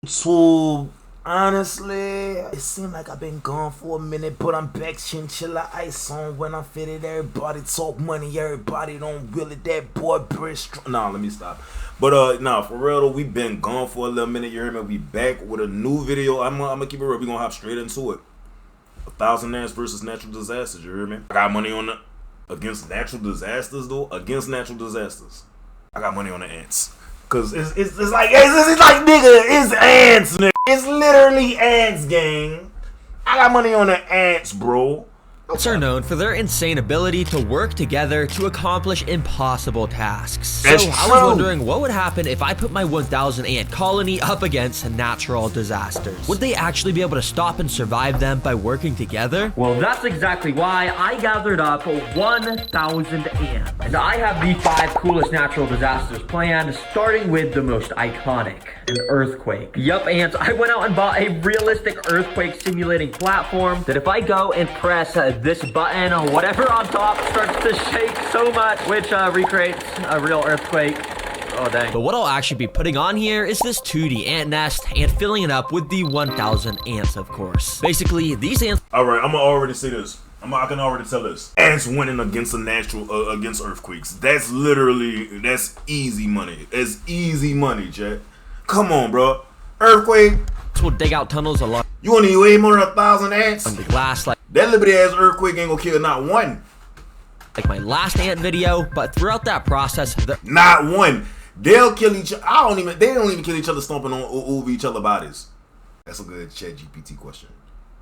So honestly, it seemed like I've been gone for a minute, but I'm back. Chinchilla ice on when I'm fitted. Everybody talk money, everybody don't will it. That boy Brist. Nah, let me stop. But nah, for real though, we been gone for a little minute. You hear me? We back with a new video. I'm gonna keep it real. We gonna hop straight into it. 1,000 ants versus natural disasters. You hear me? I got money on the against natural disasters though. Against natural disasters, I got money on the ants. Cause it's like nigga, it's ants, nigga. It's literally ants, gang. I got money on the ants, bro. Ants are known for their insane ability to work together to accomplish impossible tasks. So I was wondering what would happen if I put my 1,000 ant colony up against natural disasters. Would they actually be able to stop and survive them by working together? Well, that's exactly why I gathered up 1,000 ants. And I have the 5 coolest natural disasters planned, starting with the most iconic, an earthquake. Yup, ants, I went out and bought a realistic earthquake simulating platform that if I go and press this button, whatever on top starts to shake so much, which recreates a real earthquake. Oh, dang. But what I'll actually be putting on here is this 2D ant nest and filling it up with the 1,000 ants, of course. Basically, these ants... Alright, I'm gonna already say this. I can already tell this. Ants winning against a natural, against earthquakes. That's literally, that's easy money. It's easy money, Chat. Come on, bro. Earthquake. will dig out tunnels along... You want to eat way more than 1,000 ants? ...on the glass like... That liberty ass earthquake ain't gonna kill not one. Like my last ant video, but throughout that process... Not one. They'll kill each other. They don't even kill each other stomping on over each other's bodies. That's a good ChatGPT question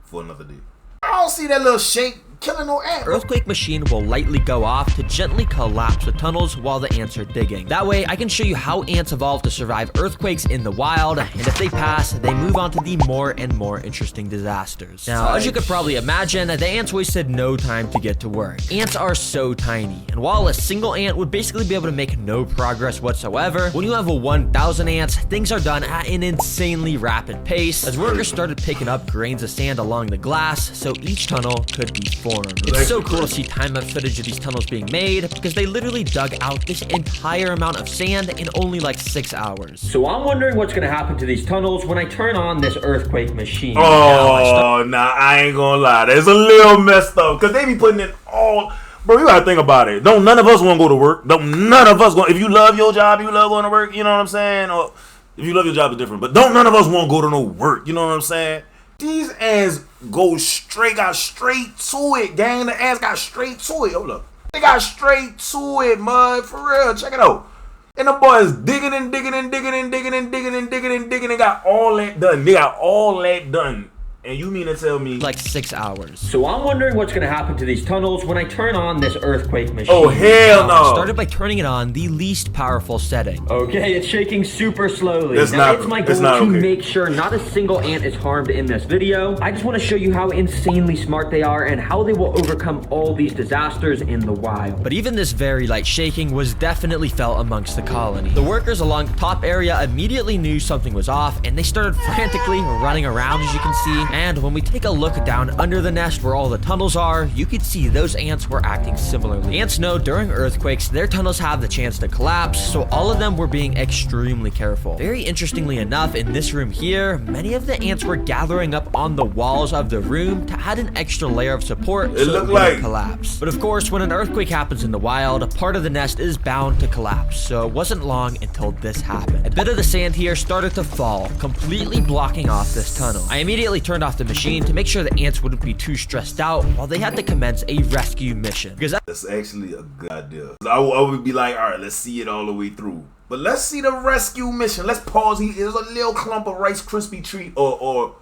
for another day. I don't see that little shake killing no ant. Earthquake machine will lightly go off to gently collapse the tunnels while the ants are digging. That way, I can show you how ants evolve to survive earthquakes in the wild, and if they pass, they move on to the more and more interesting disasters. Now, as you could probably imagine, the ants wasted no time to get to work. Ants are so tiny, and while a single ant would basically be able to make no progress whatsoever, when you have a 1,000 ants, things are done at an insanely rapid pace, as workers started picking up grains of sand along the glass, so each tunnel could be formed. It's so cool to see time-lapse footage of these tunnels being made because they literally dug out this entire amount of sand in only like 6 hours. So I'm wondering what's gonna happen to these tunnels when I turn on this earthquake machine. Oh, nah, I ain't gonna lie. That's a little messed up because they be putting in all... Bro, you gotta think about it. Don't none of us want to go to work. Don't none of us if you love your job, you love going to work, you know what I'm saying? Or if you love your job, it's different. But don't none of us want to go to no work, you know what I'm saying? These ants got straight to it, gang. The ants got straight to it. Hold up. They got straight to it, mud. For real. Check it out. And the boys digging and digging and digging and digging and digging and digging and digging and got all that done. They got all that done. And you mean to tell me... like 6 hours. So I'm wondering what's going to happen to these tunnels when I turn on this earthquake machine. Oh, hell no. I started by turning it on the least powerful setting. Okay, it's shaking super slowly. It's my goal to okay. make sure not a single ant is harmed in this video. I just want to show you how insanely smart they are and how they will overcome all these disasters in the wild. But even this very light shaking was definitely felt amongst the colony. The workers along the top area immediately knew something was off and they started frantically running around, as you can see. And when we take a look down under the nest where all the tunnels are, you can see those ants were acting similarly. Ants know during earthquakes, their tunnels have the chance to collapse, so all of them were being extremely careful. Very interestingly enough, in this room here, many of the ants were gathering up on the walls of the room to add an extra layer of support so it wouldn't collapse. But of course, when an earthquake happens in the wild, a part of the nest is bound to collapse, so it wasn't long until this happened. A bit of the sand here started to fall, completely blocking off this tunnel. I immediately turned off the machine to make sure the ants wouldn't be too stressed out while they had to commence a rescue mission. Because that's actually a good idea. I would be like, all right, let's see it all the way through. But let's see the rescue mission. Let's pause here. There's a little clump of Rice Krispie treat or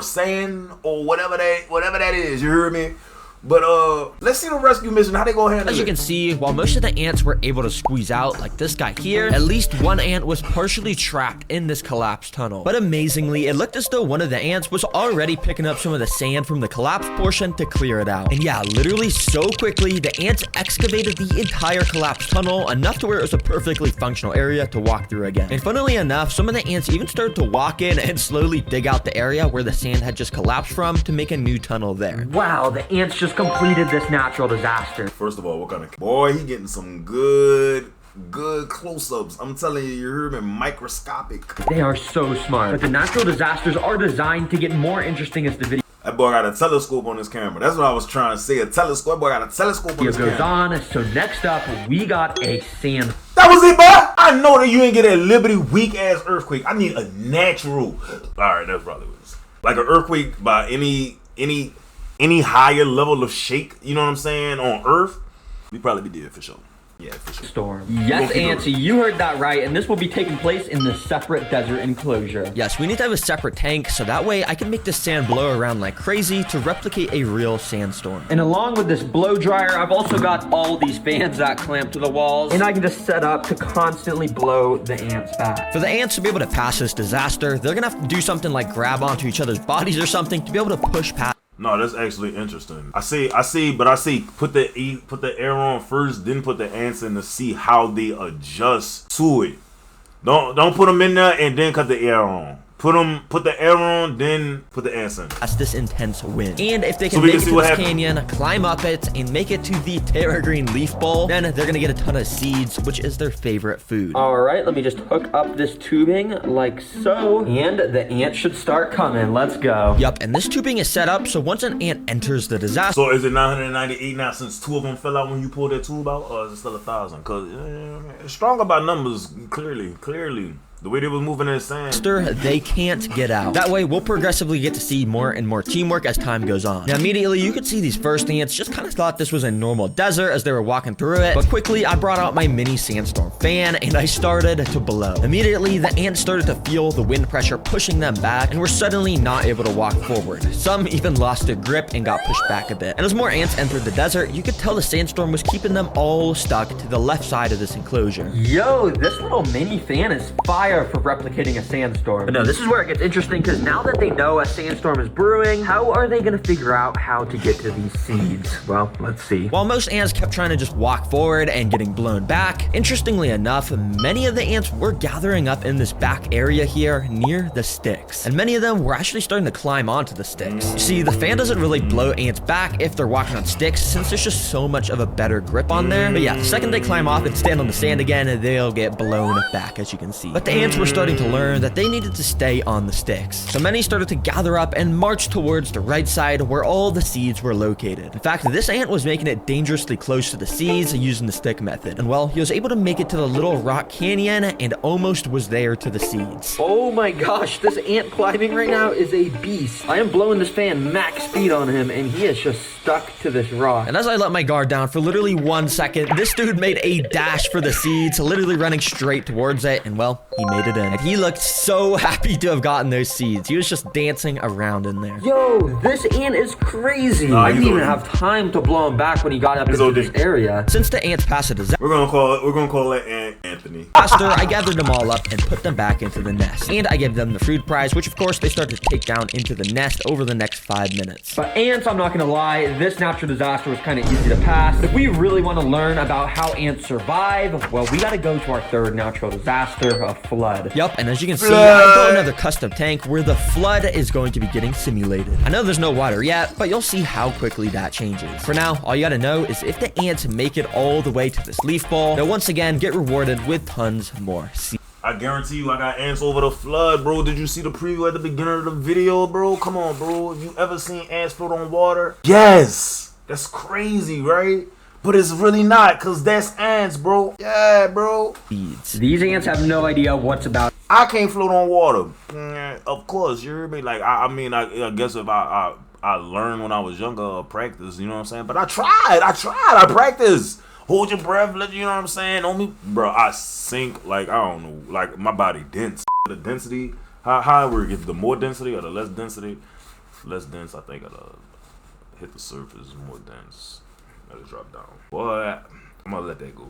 sand or whatever that is. You hear me? But let's see the rescue mission. How they go ahead? As you can see, while most of the ants were able to squeeze out, like this guy here, at least one ant was partially trapped in this collapsed tunnel. But amazingly, it looked as though one of the ants was already picking up some of the sand from the collapsed portion to clear it out. And yeah, literally so quickly, the ants excavated the entire collapsed tunnel, enough to where it was a perfectly functional area to walk through again. And funnily enough, some of the ants even started to walk in and slowly dig out the area where the sand had just collapsed from to make a new tunnel there. Wow, the ants just completed this natural disaster. First of all, what kind of boy? He getting some good good close-ups. I'm telling you, you heard me, microscopic. They are so smart. But the natural disasters are designed to get more interesting as the video That boy got a telescope on his camera. That's what I was trying to say. A telescope. That boy got a telescope on his goes camera. on. So next up, we got a sand. That was it, bro. I know that you ain't get a Liberty weak ass earthquake. I need a natural. All right, that's probably what it is. Like an earthquake by any higher level of shake. You know what I'm saying? On Earth, we probably be dead for sure. Yeah, for sure. Storm. Yes, Ants, you heard that right, and this will be taking place in the separate desert enclosure. Yes, we need to have a separate tank, so that way I can make this sand blow around like crazy to replicate a real sandstorm. And along with this blow dryer, I've also got all these fans that clamp to the walls, and I can just set up to constantly blow the ants back. For the ants to be able to pass this disaster, they're gonna have to do something like grab onto each other's bodies or something to be able to push past. No, that's actually interesting. I see, put the air on first, then put the ants in to see how they adjust to it. Don't put them in there and then cut the air on. Put the air on, then put the ants in. That's this intense wind. And if they can make it to this canyon, climb up it, and make it to the Terra Green Leaf Bowl, then they're gonna get a ton of seeds, which is their favorite food. All right, let me just hook up this tubing like so, and the ants should start coming. Let's go. Yup, and this tubing is set up so once an ant enters the disaster. So is it 998 now since 2 of them fell out when you pulled that tube out, or is it still 1,000? Because it's stronger by numbers, clearly. The way they was moving in the sand. They can't get out. That way, we'll progressively get to see more and more teamwork as time goes on. Now, immediately, you could see these first ants just kind of thought this was a normal desert as they were walking through it. But quickly, I brought out my mini sandstorm fan and I started to blow. Immediately, the ants started to feel the wind pressure pushing them back and were suddenly not able to walk forward. Some even lost their grip and got pushed back a bit. And as more ants entered the desert, you could tell the sandstorm was keeping them all stuck to the left side of this enclosure. Yo, this little mini fan is fire for replicating a sandstorm. But no, this is where it gets interesting because now that they know a sandstorm is brewing, how are they going to figure out how to get to these seeds? Well, let's see. While most ants kept trying to just walk forward and getting blown back, interestingly enough, many of the ants were gathering up in this back area here near the sticks. And many of them were actually starting to climb onto the sticks. You see, the fan doesn't really blow ants back if they're walking on sticks since there's just so much of a better grip on there. But yeah, the second they climb off and stand on the sand again, they'll get blown back, as you can see. But the ants were starting to learn that they needed to stay on the sticks. So many started to gather up and march towards the right side where all the seeds were located. In fact, this ant was making it dangerously close to the seeds using the stick method. And well, he was able to make it to the little rock canyon and almost was there to the seeds. Oh my gosh, this ant climbing right now is a beast. I am blowing this fan max speed on him and he is just stuck to this rock. And as I let my guard down for literally 1 second, this dude made a dash for the seeds, literally running straight towards it, and well, he made it in. And he looked so happy to have gotten those seeds. He was just dancing around in there. Yo, this ant is crazy. I didn't even have time to blow him back when he got up into this area. Since the ants passed a disaster, we're gonna call it Ant Anthony. I gathered them all up and put them back into the nest. And I gave them the food prize, which of course they started to take down into the nest over the next 5 minutes. But ants, I'm not gonna lie, this natural disaster was kind of easy to pass. But if we really want to learn about how ants survive, well, we gotta go to our third natural disaster, a flood. Yup, and as you can see, I built another custom tank where the flood is going to be getting simulated. I know there's no water yet, but you'll see how quickly that changes. For now, all you gotta know is if the ants make it all the way to this leaf ball, they'll once again get rewarded with tons more seeds. I guarantee you I got ants over the flood, bro. Did you see the preview at the beginning of the video, bro? Come on, bro. Have you ever seen ants float on water? Yes. That's crazy, right? But it's really not, because that's ants, bro. Yeah, bro. These ants have no idea what's about. I can't float on water. Of course, you hear me? Like, I guess if I learned when I was younger, practice, you know what I'm saying? But I practiced. Hold your breath, you know what I'm saying? On me, bro, I sink, like, I don't know, like, my body dense. The density, how we get the more density or the less density? Less dense, I think it'll hit the surface, more dense. Let it drop down. Boy, I'm gonna let that go.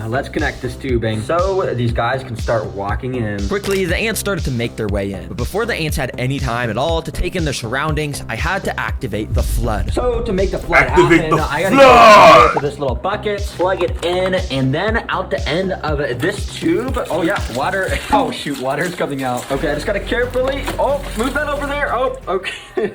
Let's connect this tubing so these guys can start walking in. Quickly, the ants started to make their way in. But before the ants had any time at all to take in their surroundings, I had to activate the flood. So to make the flood happen, I gotta go to this little bucket, plug it in, and then out the end of this tube. Oh yeah, water. Oh shoot, water's coming out. Okay, I just gotta carefully, move that over there. Oh, okay.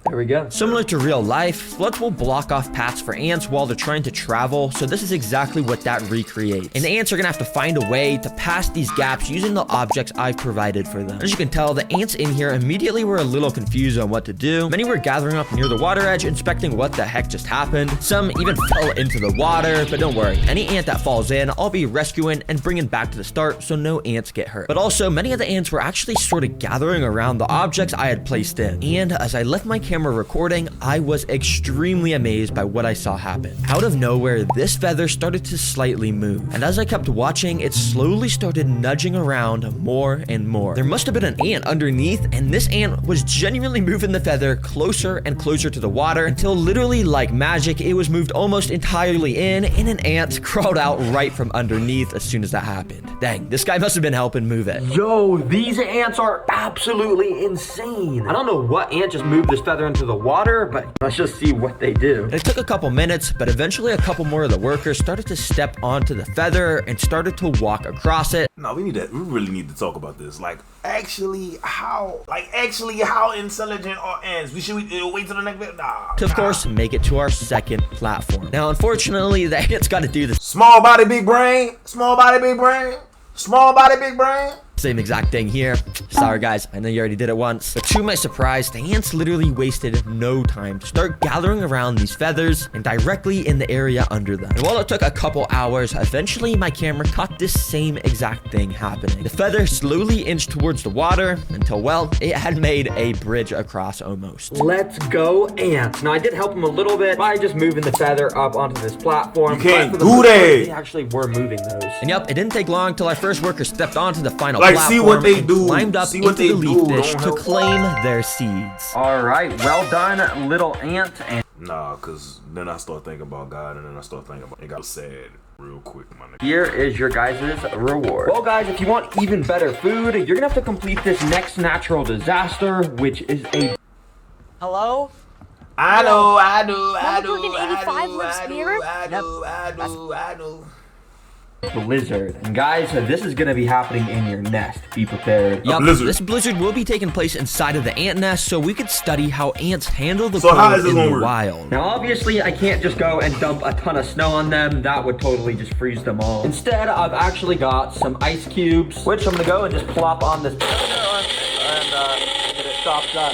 There we go. Similar to real life, floods will block off paths for ants while they're trying to travel, so this is exactly what that recreates. And the ants are gonna have to find a way to pass these gaps using the objects I've provided for them. As you can tell, the ants in here immediately were a little confused on what to do. Many were gathering up near the water edge, inspecting what the heck just happened. Some even fell into the water, but don't worry, any ant that falls in, I'll be rescuing and bringing back to the start so no ants get hurt. But also, many of the ants were actually sort of gathering around the objects I had placed in. And as I left my camera recording, I was extremely amazed by what I saw happen. Out of nowhere, this feather started to slightly move. And as I kept watching, it slowly started nudging around more and more. There must have been an ant underneath, and this ant was genuinely moving the feather closer and closer to the water until literally like magic, it was moved almost entirely in, and an ant crawled out right from underneath as soon as that happened. Dang, this guy must have been helping move it. Yo, these ants are absolutely insane. I don't know what ant just moved this feather into the water, but let's just see what they do. And it took a couple minutes, but eventually a couple more of the workers started to step onto the feather and started to walk across it. No, we really need to talk about this. Like, actually, how intelligent are ants? We wait till the next video? Nah. To, of course, make it to our second platform. Now, unfortunately, the ants got to do this Small body, big brain. Small body, big brain. Small body, big brain. same exact thing here. Sorry guys, I know you already did it once. But to my surprise, the ants literally wasted no time to start gathering around these feathers and directly in the area under them. And while it took a couple hours, eventually my camera caught this same exact thing happening. The feather slowly inched towards the water until, well, it had made a bridge across almost. Let's go ants. Now I did help them a little bit by just moving the feather up onto this platform. You can't but for the do most part, that. They actually were moving those. And yep, it didn't take long till our first worker stepped onto the final Like, platform see what they and do. climbed up See into what they the leaf do. dish Don't to help. claim their seeds. All right, well done, little ant. And Nah, cause then I start thinking about God, and then I start thinking about it. Got sad real quick, my nigga. here is your guys' reward. Well, guys, if you want even better food, you're gonna have to complete this next natural disaster, which is a Hello? I know. 185 lives here? I know. blizzard. And guys, this is gonna be happening in your nest. Be prepared. Yup, blizzard. this blizzard will be taking place inside of the ant nest, so we could study how ants handle the So how cold is this in gonna the work? wild. Now, obviously, I can't just go and dump a ton of snow on them. That would totally just freeze them all. Instead, I've actually got some ice cubes, which I'm gonna go and just plop on this.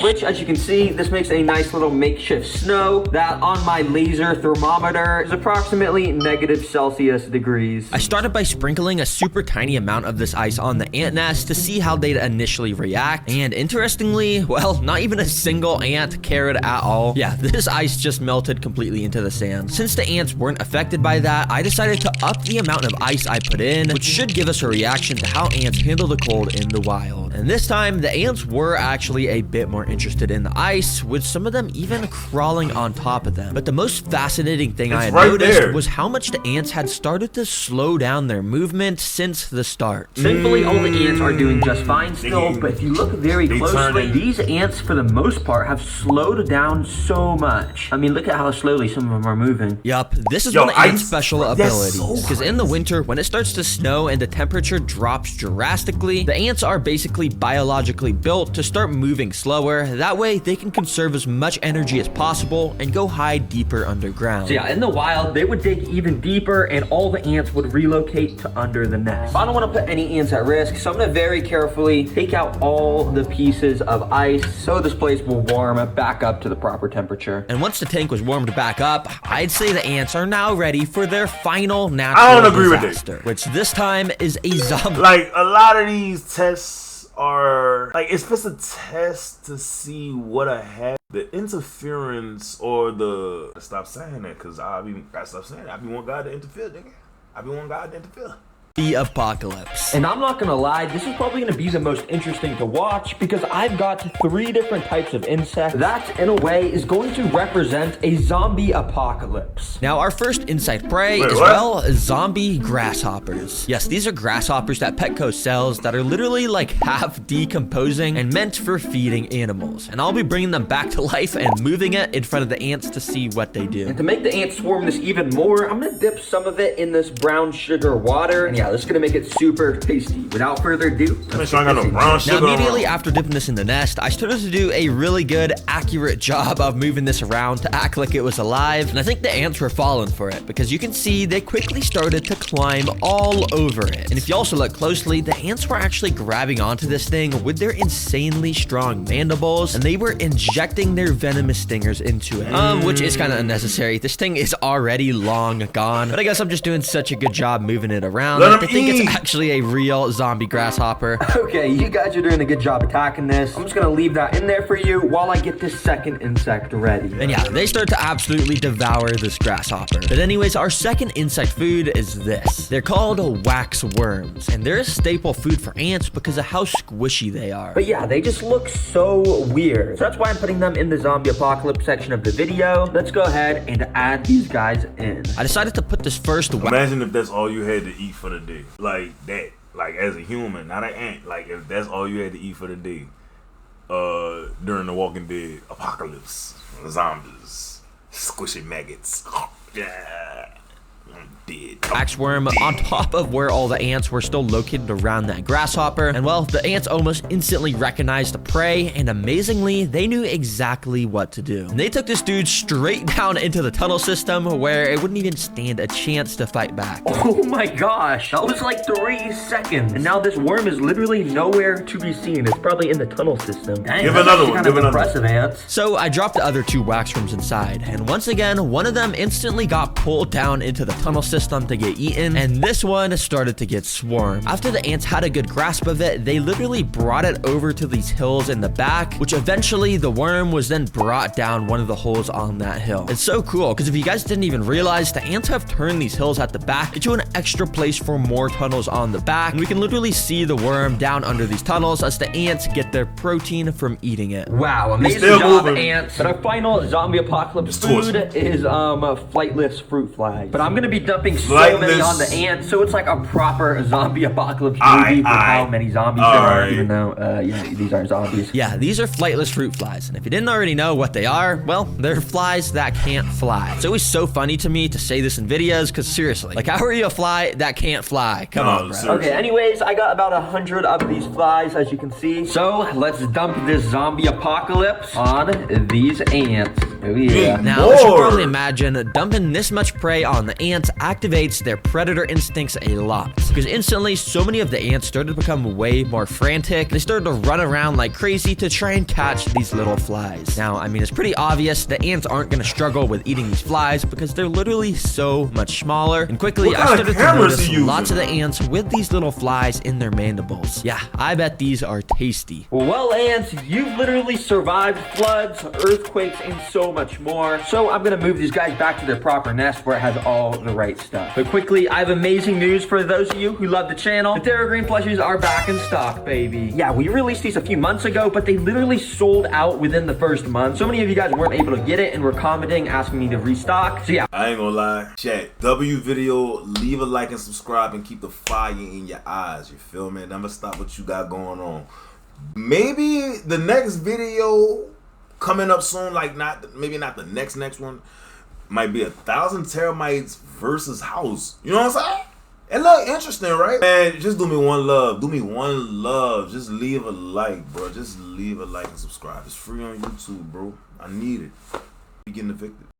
Which, as you can see, this makes a nice little makeshift snow that on my laser thermometer is approximately -Celsius degrees. I started by sprinkling a super tiny amount of this ice on the ant nest to see how they'd initially react, and interestingly, well, not even a single ant cared at all. Yeah, this ice just melted completely into the sand. Since the ants weren't affected by that, I decided to up the amount of ice I put in, which should give us a reaction to how ants handle the cold in the wild. And this time, the ants were actually a bit more interested in the ice, with some of them even crawling on top of them. But the most fascinating thing I had right noticed there. was how much the ants had started to slow down their movement since the start. Thankfully, all the ants are doing just fine still, but if you look very They closely, turning. these ants, for the most part, have slowed down so much. I mean, look at how slowly some of them are moving. Yup, this is Yo, one of ants' ice- special that's abilities. so Because in the winter, when it starts to snow and the temperature drops drastically, the ants are basically biologically built to start moving slower. That way, they can conserve as much energy as possible and go hide deeper underground. So yeah, in the wild, they would dig even deeper and all the ants would relocate to under the nest. I don't want to put any ants at risk, so I'm going to very carefully take out all the pieces of ice so this place will warm back up to the proper temperature. And once the tank was warmed back up, I'd say the ants are now ready for their final natural I don't agree with disaster, which this time is a zombie. Like, a lot of these tests are like, it's just a test to see what I have. The interference or the stop saying that, cause I stop saying that. I be want God to interfere, nigga. I be want God to interfere. The apocalypse. And I'm not gonna lie, this is probably gonna be the most interesting to watch because I've got 3 different types of insects that, in a way, is going to represent a zombie apocalypse. Now, our first insect prey Wait, is, what? well, zombie grasshoppers. Yes, these are grasshoppers that Petco sells that are literally like half decomposing and meant for feeding animals. And I'll be bringing them back to life and moving it in front of the ants to see what they do. And to make the ants swarm this even more, I'm gonna dip some of it in this brown sugar water. And yeah, yeah, this is gonna make it super tasty. Without further ado, Make sure I got no brown sugar. Now, immediately after dipping this in the nest, I started to do a really good, accurate job of moving this around to act like it was alive. And I think the ants were falling for it because you can see they quickly started to climb all over it. And if you also look closely, the ants were actually grabbing onto this thing with their insanely strong mandibles, and they were injecting their venomous stingers into it. Which is kind of unnecessary. This thing is already long gone, but I guess I'm just doing such a good job moving it around. Let I him think eat. it's actually a real zombie grasshopper. Okay, you guys are doing a good job attacking this. I'm just gonna leave that in there for you while I get this second insect ready. And yeah, they start to absolutely devour this grasshopper. But anyways, our second insect food is this. They're called wax worms, and they're a staple food for ants because of how squishy they are. But yeah, they just look so weird. So that's why I'm putting them in the zombie apocalypse section of the video. Let's go ahead and add these guys in. I decided to put this first Imagine if that's all you had to eat for the day. Like that. Like as a human, not an ant. Like if that's all you had to eat for the day. During the Walking Dead apocalypse. Zombies. Squishy maggots. Yeah. I'm dead. wax worm on top of where all the ants were still located around that grasshopper. And well, the ants almost instantly recognized the prey, and amazingly, they knew exactly what to do. And they took this dude straight down into the tunnel system where it wouldn't even stand a chance to fight back. Oh my gosh, that was like 3 seconds. And now this worm is literally nowhere to be seen. It's probably in the tunnel system. Dang, Give that's another actually one, kind give of another impressive, ants. So I dropped the other 2 wax worms inside, and once again, one of them instantly got pulled down into the tunnel system to get eaten, and this one started to get swarmed. After the ants had a good grasp of it, they literally brought it over to these hills in the back, which eventually the worm was then brought down one of the holes on that hill. It's so cool, because if you guys didn't even realize, the ants have turned these hills at the back into an extra place for more tunnels on the back, and we can literally see the worm down under these tunnels as the ants get their protein from eating it. Wow, amazing still job, moving. ants. But our final zombie apocalypse It's awesome. food is flightless fruit flies. But I'm gonna be dumping so many Flightless. on the ants, so it's like a proper zombie apocalypse movie for how many zombies there are, even though, yeah, these aren't zombies. Yeah, these are flightless fruit flies, and if you didn't already know what they are, well, they're flies that can't fly. It's always so funny to me to say this in videos, because seriously, like, how are you a fly that can't fly? Come on, bro. seriously. Okay, anyways, I got about 100 of these flies, as you can see. So, let's dump this zombie apocalypse on these ants. Oh, yeah. Now, as you More. probably imagine, dumping this much prey on the ants activates their predator instincts a lot. Because instantly, so many of the ants started to become way more frantic. They started to run around like crazy to try and catch these little flies. Now, I mean, it's pretty obvious the ants aren't going to struggle with eating these flies because they're literally so much smaller. And quickly, What I kind of started to cameras notice you using? lots of the ants with these little flies in their mandibles. Yeah, I bet these are tasty. Well, ants, you've literally survived floods, earthquakes, and so much more. So I'm gonna move these guys back to their proper nest where it has all the right stuff. But quickly, I have amazing news for those of you who love the channel. The Terra Green plushies are back in stock, baby. Yeah, we released these a few months ago, but they literally sold out within the first month. So many of you guys weren't able to get it and were commenting, asking me to restock. So yeah. I ain't gonna lie. Chat. W video, leave a like and subscribe and keep the fire in your eyes. You feel me? Never stop what you got going on. Maybe the next video coming up soon, like maybe not the next one, might be 1,000 termites versus house. You know what I'm saying? It look interesting, right? Man, just do me one love. Do me one love. Just leave a like, bro. Just leave a like and subscribe. It's free on YouTube, bro. I need it. You getting evicted.